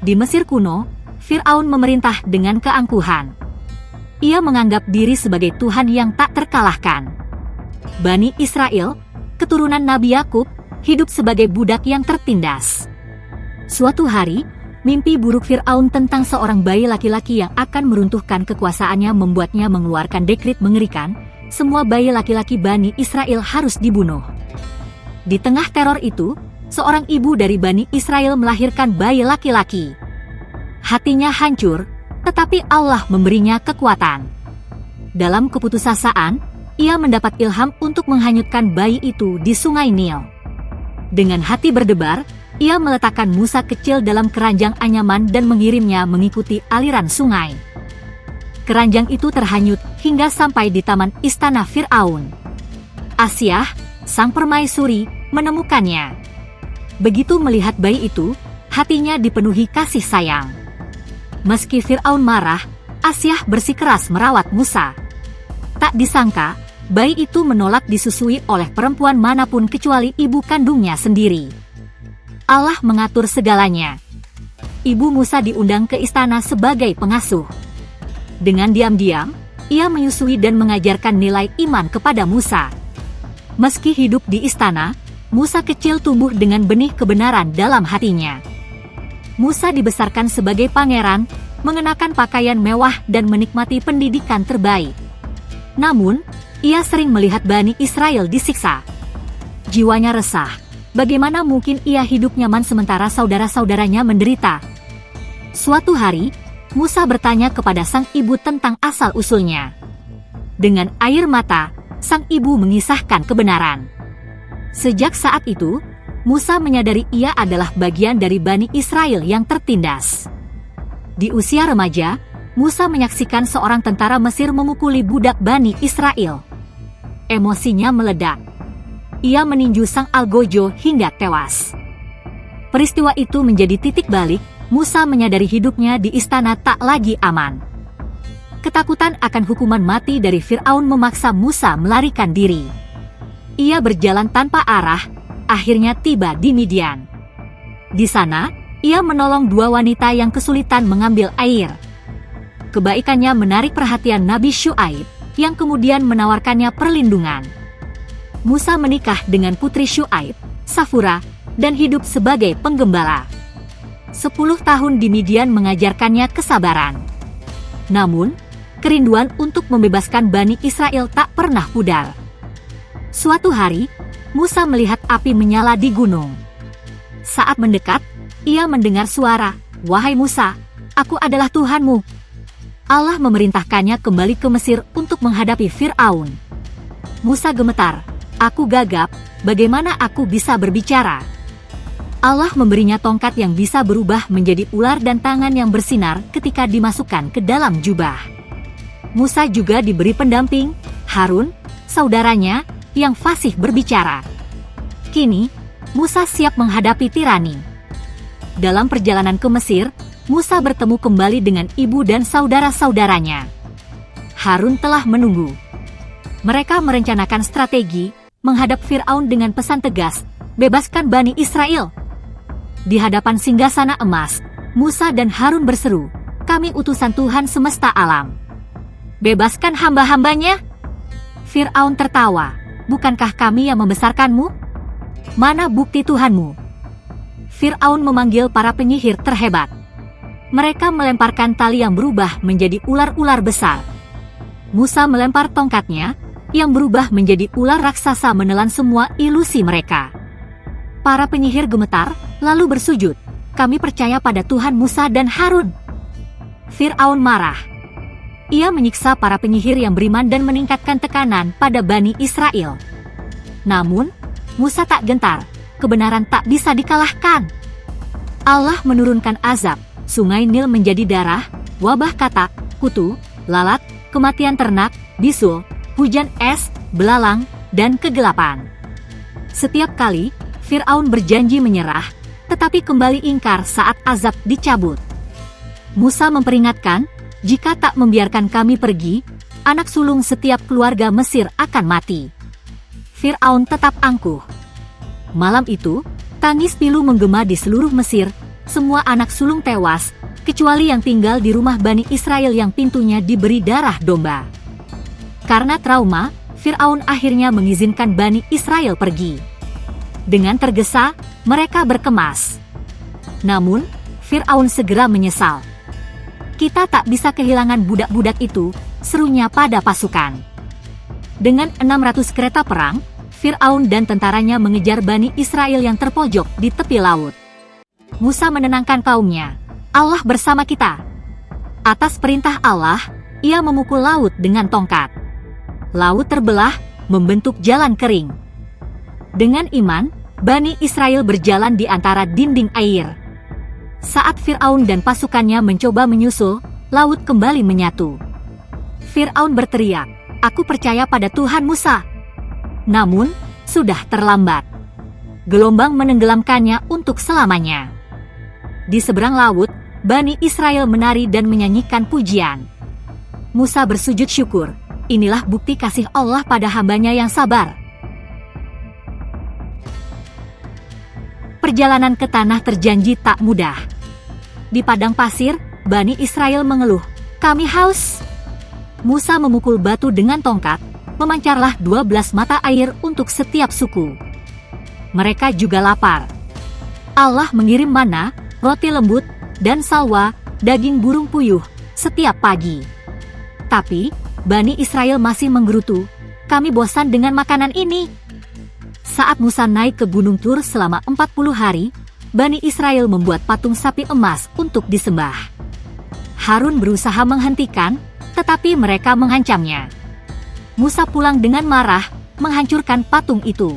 Di Mesir kuno, Fir'aun memerintah dengan keangkuhan. Ia menganggap diri sebagai Tuhan yang tak terkalahkan. Bani Israel, keturunan Nabi Yakub, hidup sebagai budak yang tertindas. Suatu hari, mimpi buruk Fir'aun tentang seorang bayi laki-laki yang akan meruntuhkan kekuasaannya membuatnya mengeluarkan dekret mengerikan, semua bayi laki-laki Bani Israel harus dibunuh. Di tengah teror itu, seorang ibu dari Bani Israel melahirkan bayi laki-laki. Hatinya hancur, tetapi Allah memberinya kekuatan. Dalam keputusasaan, ia mendapat ilham untuk menghanyutkan bayi itu di Sungai Nil. Dengan hati berdebar, ia meletakkan Musa kecil dalam keranjang anyaman dan mengirimnya mengikuti aliran sungai. Keranjang itu terhanyut hingga sampai di taman istana Fir'aun. Asyah, sang permaisuri, menemukannya. Begitu melihat bayi itu, hatinya dipenuhi kasih sayang. Meski Fir'aun marah, Asyah bersikeras merawat Musa. Tak disangka, bayi itu menolak disusui oleh perempuan manapun kecuali ibu kandungnya sendiri. Allah mengatur segalanya. Ibu Musa diundang ke istana sebagai pengasuh. Dengan diam-diam, ia menyusui dan mengajarkan nilai iman kepada Musa. Meski hidup di istana, Musa kecil tumbuh dengan benih kebenaran dalam hatinya. Musa dibesarkan sebagai pangeran, mengenakan pakaian mewah dan menikmati pendidikan terbaik. Namun, ia sering melihat Bani Israel disiksa. Jiwanya resah. Bagaimana mungkin ia hidup nyaman sementara saudara-saudaranya menderita? Suatu hari, Musa bertanya kepada sang ibu tentang asal-usulnya. Dengan air mata, sang ibu mengisahkan kebenaran. Sejak saat itu, Musa menyadari ia adalah bagian dari Bani Israel yang tertindas. Di usia remaja, Musa menyaksikan seorang tentara Mesir memukuli budak Bani Israel. Emosinya meledak. Ia meninju sang algojo hingga tewas. Peristiwa itu menjadi titik balik. Musa menyadari hidupnya di istana tak lagi aman. Ketakutan akan hukuman mati dari Fir'aun memaksa Musa melarikan diri. Ia berjalan tanpa arah, akhirnya tiba di Midian. Di sana, ia menolong dua wanita yang kesulitan mengambil air. Kebaikannya menarik perhatian Nabi Syu'aib, yang kemudian menawarkannya perlindungan. Musa menikah dengan putri Syu'aib, Safura, dan hidup sebagai penggembala. 10 tahun di Midian mengajarkannya kesabaran. Namun, kerinduan untuk membebaskan Bani Israel tak pernah pudar. Suatu hari, Musa melihat api menyala di gunung. Saat mendekat, ia mendengar suara, "Wahai Musa, aku adalah Tuhanmu." Allah memerintahkannya kembali ke Mesir untuk menghadapi Fir'aun. Musa gemetar, "Aku gagap, bagaimana aku bisa berbicara?" Allah memberinya tongkat yang bisa berubah menjadi ular dan tangan yang bersinar ketika dimasukkan ke dalam jubah. Musa juga diberi pendamping, Harun, saudaranya, yang fasih berbicara. Kini, Musa siap menghadapi tirani. Dalam perjalanan ke Mesir, Musa bertemu kembali dengan ibu dan saudara-saudaranya. Harun telah menunggu. Mereka merencanakan strategi, menghadap Fir'aun dengan pesan tegas, "Bebaskan Bani Israel." Di hadapan singgasana emas, Musa dan Harun berseru, "Kami utusan Tuhan semesta alam. Bebaskan hamba-hambanya." Fir'aun tertawa, "Bukankah kami yang membesarkanmu? Mana bukti Tuhanmu?" Fir'aun memanggil para penyihir terhebat. Mereka melemparkan tali yang berubah menjadi ular-ular besar. Musa melempar tongkatnya, yang berubah menjadi ular raksasa menelan semua ilusi mereka. Para penyihir gemetar, lalu bersujud, "Kami percaya pada Tuhan Musa dan Harun." Fir'aun marah. Ia menyiksa para penyihir yang beriman dan meningkatkan tekanan pada Bani Israel. Namun, Musa tak gentar, kebenaran tak bisa dikalahkan. Allah menurunkan azab, sungai Nil menjadi darah, wabah katak, kutu, lalat, kematian ternak, bisul, hujan es, belalang, dan kegelapan. Setiap kali, Fir'aun berjanji menyerah, tetapi kembali ingkar saat azab dicabut. Musa memperingatkan, "Jika tak membiarkan kami pergi, anak sulung setiap keluarga Mesir akan mati." Fir'aun tetap angkuh. Malam itu, tangis pilu menggema di seluruh Mesir, semua anak sulung tewas, kecuali yang tinggal di rumah Bani Israel yang pintunya diberi darah domba. Karena trauma, Fir'aun akhirnya mengizinkan Bani Israel pergi. Dengan tergesa, mereka berkemas. Namun, Fir'aun segera menyesal. Kita tak bisa kehilangan budak-budak itu, serunya pada pasukan. Dengan 600 kereta perang, Fir'aun dan tentaranya mengejar Bani Israel yang terpojok di tepi laut. Musa menenangkan kaumnya. Allah bersama kita. Atas perintah Allah, ia memukul laut dengan tongkat. Laut terbelah, membentuk jalan kering. Dengan iman, Bani Israel berjalan di antara dinding air. Saat Fir'aun dan pasukannya mencoba menyusul, laut kembali menyatu. Fir'aun berteriak, "Aku percaya pada Tuhan Musa." Namun, sudah terlambat. Gelombang menenggelamkannya untuk selamanya. Di seberang laut, Bani Israel menari dan menyanyikan pujian. Musa bersujud syukur. Inilah bukti kasih Allah pada hambanya yang sabar. Perjalanan ke tanah terjanji tak mudah. Di padang pasir, Bani Israel mengeluh, "Kami haus." Musa memukul batu dengan tongkat, memancarlah 12 mata air untuk setiap suku. Mereka juga lapar. Allah mengirim mana, roti lembut, dan salwa, daging burung puyuh, setiap pagi. Tapi, Bani Israel masih menggerutu, "Kami bosan dengan makanan ini." Saat Musa naik ke Gunung Tur selama 40 hari, Bani Israel membuat patung sapi emas untuk disembah. Harun berusaha menghentikan, tetapi mereka mengancamnya. Musa pulang dengan marah, menghancurkan patung itu.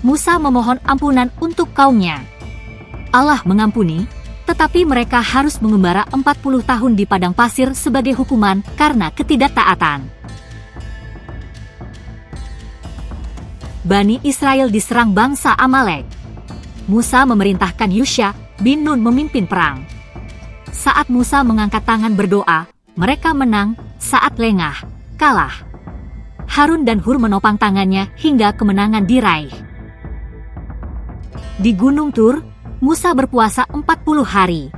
Musa memohon ampunan untuk kaumnya. Allah mengampuni, tetapi mereka harus mengembara 40 tahun di padang pasir sebagai hukuman karena ketidaktaatan. Bani Israel diserang bangsa Amalek. Musa memerintahkan Yusha bin Nun memimpin perang. Saat Musa mengangkat tangan berdoa, mereka menang, saat lengah, kalah. Harun dan Hur menopang tangannya hingga kemenangan diraih. Di Gunung Tur, Musa berpuasa 40 hari.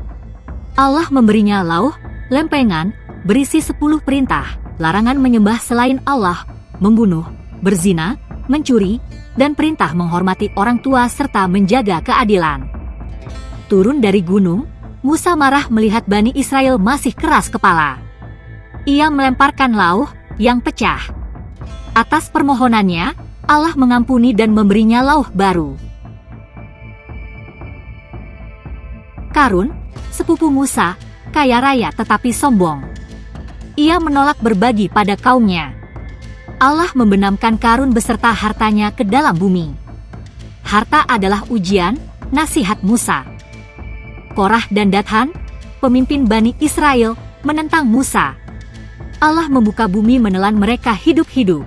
Allah memberinya lauh, lempengan, berisi 10 perintah, larangan menyembah selain Allah, membunuh, berzina, mencuri, dan perintah menghormati orang tua serta menjaga keadilan. Turun dari gunung, Musa marah melihat Bani Israel masih keras kepala. Ia melemparkan lauh yang pecah. Atas permohonannya, Allah mengampuni dan memberinya lauh baru. Karun, sepupu Musa, kaya raya tetapi sombong. Ia menolak berbagi pada kaumnya. Allah membenamkan Karun beserta hartanya ke dalam bumi. Harta adalah ujian, nasihat Musa. Korah dan Dathan, pemimpin Bani Israel, menentang Musa. Allah membuka bumi menelan mereka hidup-hidup.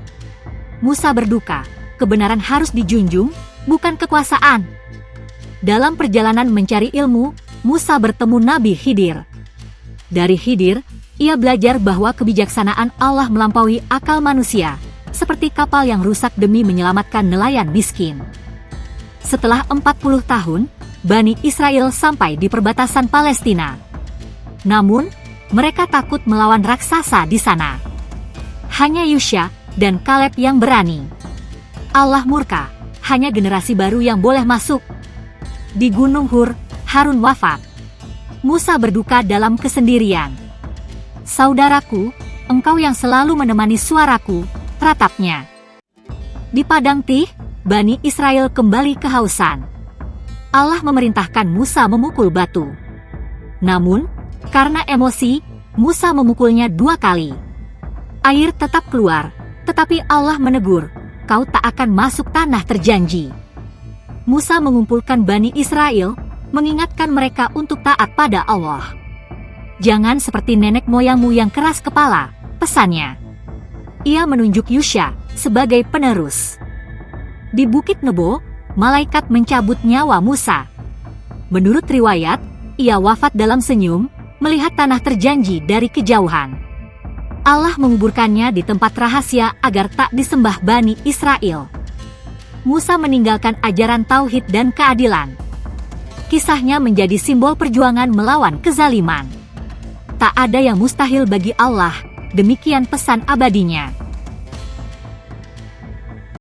Musa berduka, kebenaran harus dijunjung, bukan kekuasaan. Dalam perjalanan mencari ilmu, Musa bertemu Nabi Khidir. Dari Khidir, ia belajar bahwa kebijaksanaan Allah melampaui akal manusia, seperti kapal yang rusak demi menyelamatkan nelayan miskin. Setelah 40 tahun, Bani Israel sampai di perbatasan Palestina. Namun, mereka takut melawan raksasa di sana. Hanya Yusha dan Kaleb yang berani. Allah murka, hanya generasi baru yang boleh masuk. Di Gunung Hur, Harun wafat. Musa berduka dalam kesendirian. "Saudaraku, engkau yang selalu menemani suaraku," ratapnya. Di padang Tih, Bani Israel kembali kehausan. Allah memerintahkan Musa memukul batu. Namun, karena emosi, Musa memukulnya 2 kali. Air tetap keluar, tetapi Allah menegur, "Kau tak akan masuk tanah terjanji." Musa mengumpulkan Bani Israel, mengingatkan mereka untuk taat pada Allah. "Jangan seperti nenek moyangmu yang keras kepala," pesannya. Ia menunjuk Yusha sebagai penerus. Di Bukit Nebo, malaikat mencabut nyawa Musa. Menurut riwayat, ia wafat dalam senyum, melihat tanah terjanji dari kejauhan. Allah menguburkannya di tempat rahasia agar tak disembah Bani Israel. Musa meninggalkan ajaran tauhid dan keadilan. Kisahnya menjadi simbol perjuangan melawan kezaliman. Tak ada yang mustahil bagi Allah, demikian pesan abadinya.